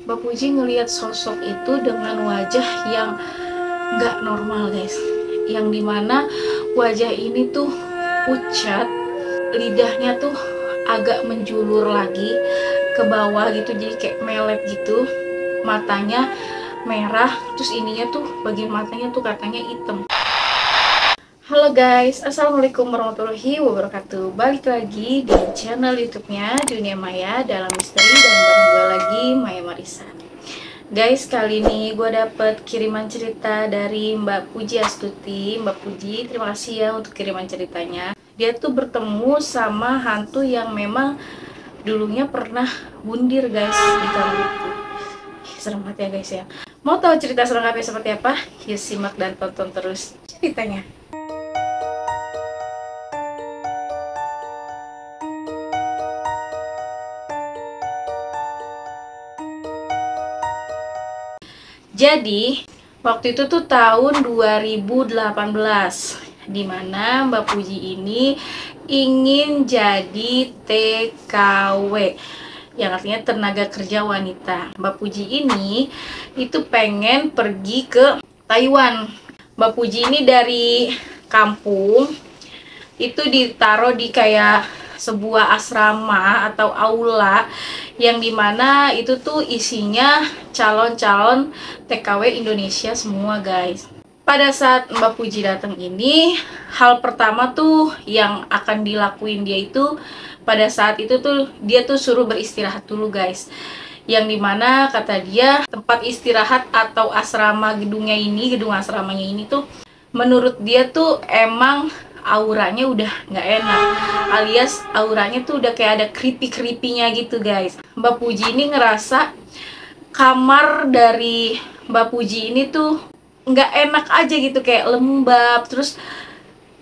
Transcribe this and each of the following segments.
Mbak Puji ngelihat sosok itu dengan wajah yang nggak normal guys, yang dimana wajah ini tuh pucat, lidahnya tuh agak menjulur lagi ke bawah gitu, jadi kayak melet gitu, matanya merah, terus ininya tuh bagian matanya tuh katanya hitam. Halo guys, assalamualaikum warahmatullahi wabarakatuh. Balik lagi di channel YouTube-nya Dunia Maya Dalam Misteri, dan bareng gue lagi, Maya Marissa. Guys, kali ini gue dapet kiriman cerita dari Mbak Puji Astuti. Mbak Puji, terima kasih ya untuk kiriman ceritanya. Dia tuh bertemu sama hantu yang memang dulunya pernah bundir guys di kamar itu. Serem banget ya guys ya. Mau tahu cerita selengkapnya seperti apa? Yuk simak dan tonton terus ceritanya. Jadi, waktu itu tuh tahun 2018, dimana Mbak Puji ini ingin jadi TKW, yang artinya tenaga kerja wanita. Mbak Puji ini itu pengen pergi ke Taiwan. Mbak Puji ini dari kampung, itu ditaruh di kayak sebuah asrama atau aula yang dimana itu tuh isinya calon-calon TKW Indonesia semua guys. Pada saat Mbak Puji datang ini, hal pertama tuh yang akan dilakuin dia itu pada saat itu tuh dia tuh suruh beristirahat dulu guys, yang dimana kata dia tempat istirahat atau asrama gedungnya ini, gedung asramanya ini tuh menurut dia tuh emang auranya udah nggak enak, alias auranya tuh udah kayak ada creepy-creepy-nya gitu guys. Mbak Puji ini ngerasa kamar dari Mbak Puji ini tuh nggak enak aja gitu, kayak lembab, terus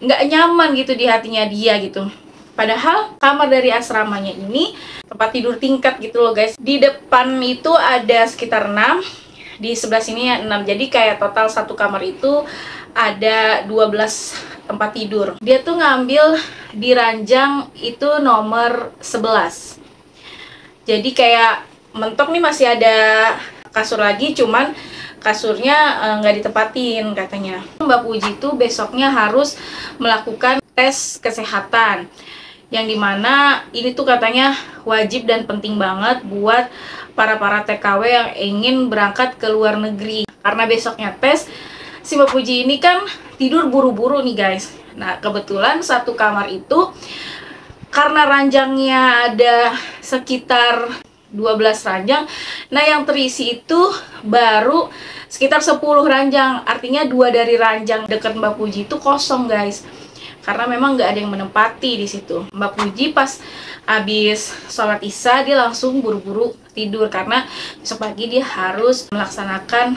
nggak nyaman gitu di hatinya dia gitu. Padahal kamar dari asramanya ini tempat tidur tingkat gitu loh guys. Di depan itu ada sekitar 6, di sebelah sini 6, jadi kayak total satu kamar itu ada 12 tempat tidur. Dia tuh ngambil di ranjang itu nomor 11. Jadi kayak mentok nih masih ada kasur lagi, cuman kasurnya nggak ditempatin katanya. Mbak Puji tuh besoknya harus melakukan tes kesehatan, yang dimana ini tuh katanya wajib dan penting banget buat para TKW yang ingin berangkat ke luar negeri. Karena besoknya tes, si Mbak Puji ini kan tidur buru-buru nih guys. Nah kebetulan satu kamar itu karena ranjangnya ada sekitar 12 ranjang, nah yang terisi itu baru sekitar 10 ranjang, artinya 2 dari ranjang dekat Mbak Puji itu kosong guys, karena memang nggak ada yang menempati di situ. Mbak Puji pas habis sholat isya dia langsung buru-buru tidur karena besok pagi dia harus melaksanakan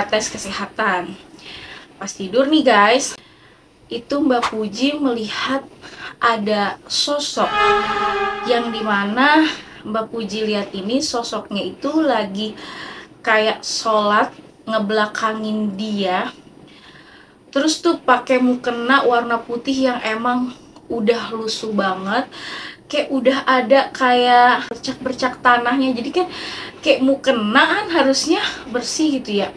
tes kesehatan. Pas tidur nih guys, itu Mbak Puji melihat ada sosok yang dimana Mbak Puji lihat ini sosoknya itu lagi kayak sholat ngebelakangin dia, terus tuh pakai mukena warna putih yang emang udah lusuh banget, kayak udah ada kayak bercak-bercak tanahnya. Jadi kan kayak mukena kan harusnya bersih gitu ya,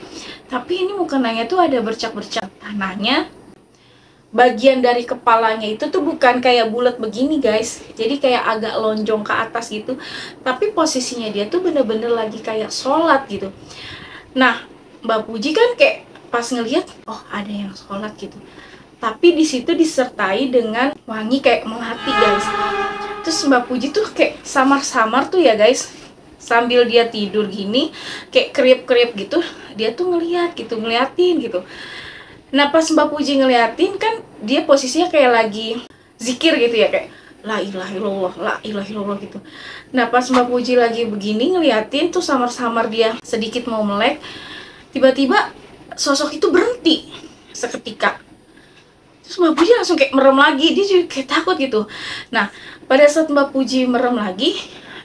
tapi ini mukenanya tuh ada bercak-bercak tanahnya. Bagian dari kepalanya itu tuh bukan kayak bulat begini guys, jadi kayak agak lonjong ke atas gitu, tapi posisinya dia tuh bener-bener lagi kayak sholat gitu. Nah Mbak Puji kan kayak pas ngelihat, oh ada yang sholat gitu, tapi di situ disertai dengan wangi kayak melati guys. Terus Mbak Puji tuh kayak samar-samar tuh ya guys, sambil dia tidur gini kayak kriep-kriep gitu, dia tuh ngeliat gitu, ngeliatin gitu. Nah pas Mbak Puji ngeliatin kan dia posisinya kayak lagi zikir gitu ya, kayak la ilaha illallah, la ilaha illallah gitu. Nah pas Mbak Puji lagi begini ngeliatin tuh samar-samar dia sedikit mau melek, tiba-tiba sosok itu berhenti seketika. Terus Mbak Puji langsung kayak merem lagi, dia juga kayak takut gitu. Nah pada saat Mbak Puji merem lagi,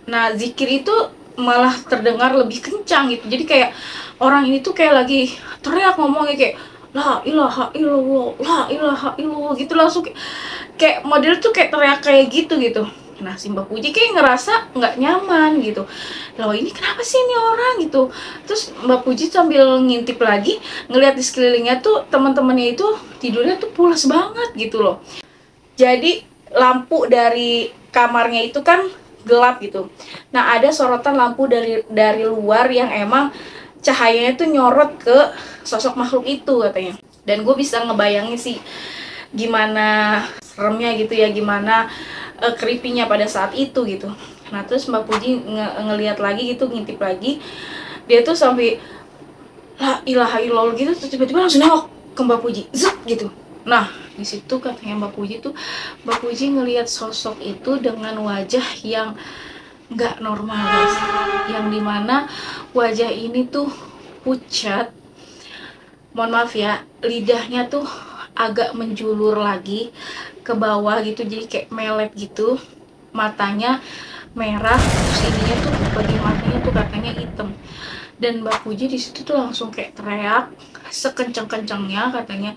nah zikir itu malah terdengar lebih kencang gitu. Jadi kayak orang ini tuh kayak lagi teriak ngomongnya kayak la ilaha illallah, la ilaha illallah gitu, langsung kayak model tuh kayak teriak kayak gitu. Nah, si Mbak Puji kayak ngerasa nggak nyaman gitu. Loh, ini kenapa sih ini orang gitu. Terus Mbak Puji sambil ngintip lagi, ngeliat di sekelilingnya tuh teman-temannya itu tidurnya tuh pulas banget gitu loh. Jadi lampu dari kamarnya itu kan gelap gitu. Nah, ada sorotan lampu dari luar yang emang cahayanya tuh nyorot ke sosok makhluk itu katanya. Dan gue bisa ngebayangin sih gimana seremnya gitu ya, gimana creepy-nya pada saat itu gitu. Nah, terus Mbak Puji ngelihat lagi gitu, ngintip lagi, dia tuh sampai la ilaha illallah gitu, terus tiba-tiba langsung nengok ke Mbak Puji, zep gitu. Nah, di situ katanya Mbak Puji tuh, Mbak Puji ngelihat sosok itu dengan wajah yang nggak normal guys, yang dimana wajah ini tuh pucat, mohon maaf ya, lidahnya tuh agak menjulur lagi ke bawah gitu, jadi kayak melet gitu, matanya merah, terus ininya tuh bagian matanya tuh katanya hitam. Dan Mbak Puji di situ tuh langsung kayak teriak sekencang-kencangnya katanya,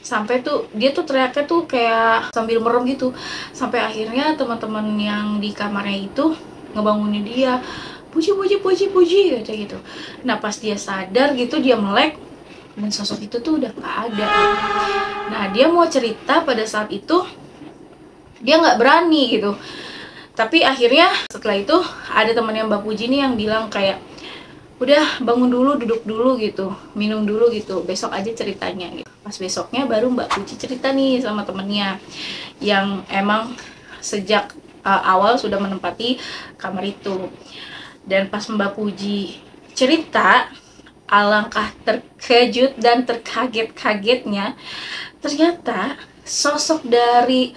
sampai tuh dia tuh teriaknya tuh kayak sambil merem gitu, sampai akhirnya teman-teman yang di kamarnya itu ngebangunin dia, Puji Puji Puji Puji kayak gitu. Nah, pas dia sadar gitu, dia melek dan sosok itu tuh udah nggak ada. Nah, dia mau cerita pada saat itu dia nggak berani gitu. Tapi akhirnya setelah itu ada temannya Mbak Puji nih yang bilang kayak, udah bangun dulu, duduk dulu gitu, minum dulu gitu, besok aja ceritanya gitu. Pas besoknya baru Mbak Puji cerita nih sama temennya yang emang sejak awal sudah menempati kamar itu. Dan pas Mbak Puji cerita, alangkah terkejut dan terkaget-kagetnya, ternyata sosok dari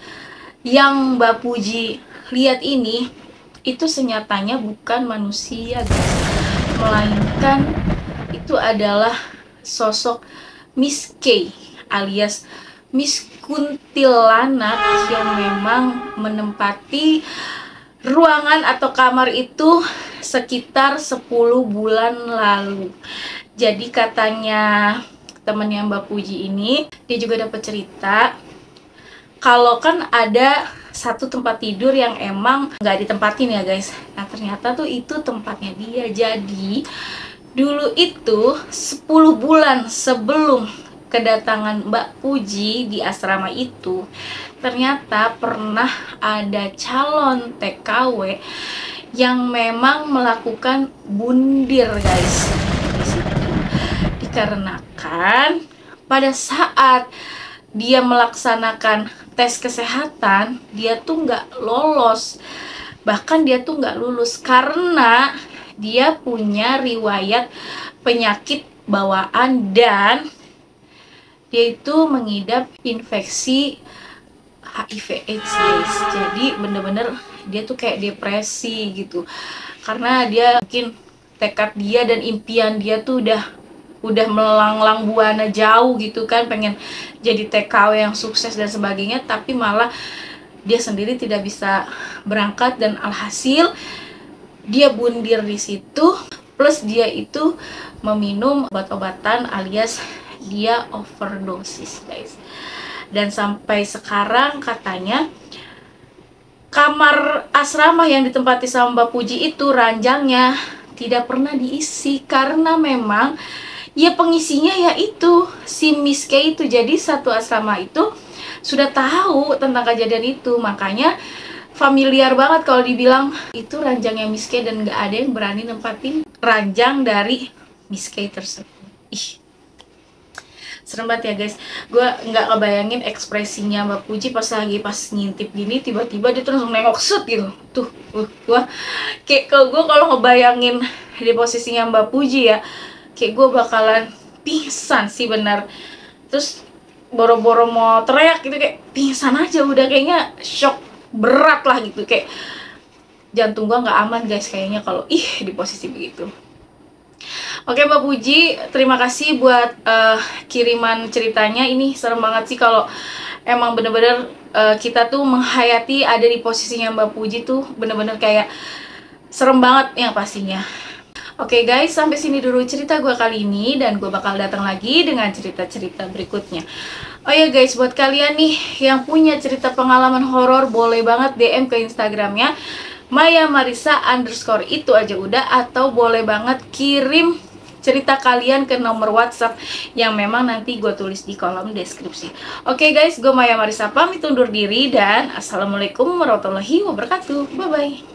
yang Mbak Puji lihat ini itu senyatanya bukan manusia guys, melainkan itu adalah sosok Miss K alias Miss Kuntilanak yang memang menempati ruangan atau kamar itu sekitar 10 bulan lalu. Jadi katanya temennya Mbak Puji ini, dia juga dapat cerita kalau kan ada satu tempat tidur yang emang nggak ditempatin ya guys. Nah, ternyata tuh itu tempatnya dia. Jadi dulu itu 10 bulan sebelum kedatangan Mbak Puji di asrama itu, ternyata pernah ada calon TKW yang memang melakukan bundir guys di situ. Dikarenakan pada saat dia melaksanakan tes kesehatan, dia tuh nggak lolos, bahkan dia tuh nggak lulus karena dia punya riwayat penyakit bawaan dan dia itu mengidap infeksi HIV/AIDS guys. Jadi bener-bener dia tuh kayak depresi gitu, karena dia mungkin tekad dia dan impian dia tuh udah melanglang buana jauh gitu kan, pengen jadi TKW yang sukses dan sebagainya, tapi malah dia sendiri tidak bisa berangkat dan alhasil dia bundir di situ, plus dia itu meminum obat-obatan alias dia overdosis guys. Dan sampai sekarang katanya kamar asrama yang ditempati sama Mbak Puji itu ranjangnya tidak pernah diisi karena memang ya pengisinya yaitu si Miss K itu. Jadi satu asrama itu sudah tahu tentang kejadian itu, makanya familiar banget kalau dibilang itu ranjangnya Miss K dan nggak ada yang berani nempatin ranjang dari Miss K tersebut. Ih, serem banget ya guys. Gue nggak kebayangin ekspresinya Mbak Puji pas ngintip gini, tiba-tiba dia tuh langsung nengok set gitu. Tuh, gue kayak kalau ngebayangin di posisinya Mbak Puji ya, kayak gue bakalan pingsan sih bener. Terus boro-boro mau teriak gitu, kayak pingsan aja udah, kayaknya shock berat lah gitu, kayak jantung gue nggak aman guys kayaknya kalau di posisi begitu. Oke Mbak Puji, terima kasih buat kiriman ceritanya. Ini serem banget sih kalau emang bener-bener kita tuh menghayati ada di posisinya Mbak Puji tuh, bener-bener kayak serem banget yang pastinya. Oke guys, sampai sini dulu cerita gue kali ini, dan gue bakal datang lagi dengan cerita-cerita berikutnya. Oh ya guys, buat kalian nih yang punya cerita pengalaman horor, boleh banget DM ke Instagramnya Maya Marissa _ itu aja udah, atau boleh banget kirim cerita kalian ke nomor WhatsApp yang memang nanti gue tulis di kolom deskripsi. Oke guys, gue Maya Marissa pamit undur diri, dan assalamualaikum warahmatullahi wabarakatuh. Bye bye.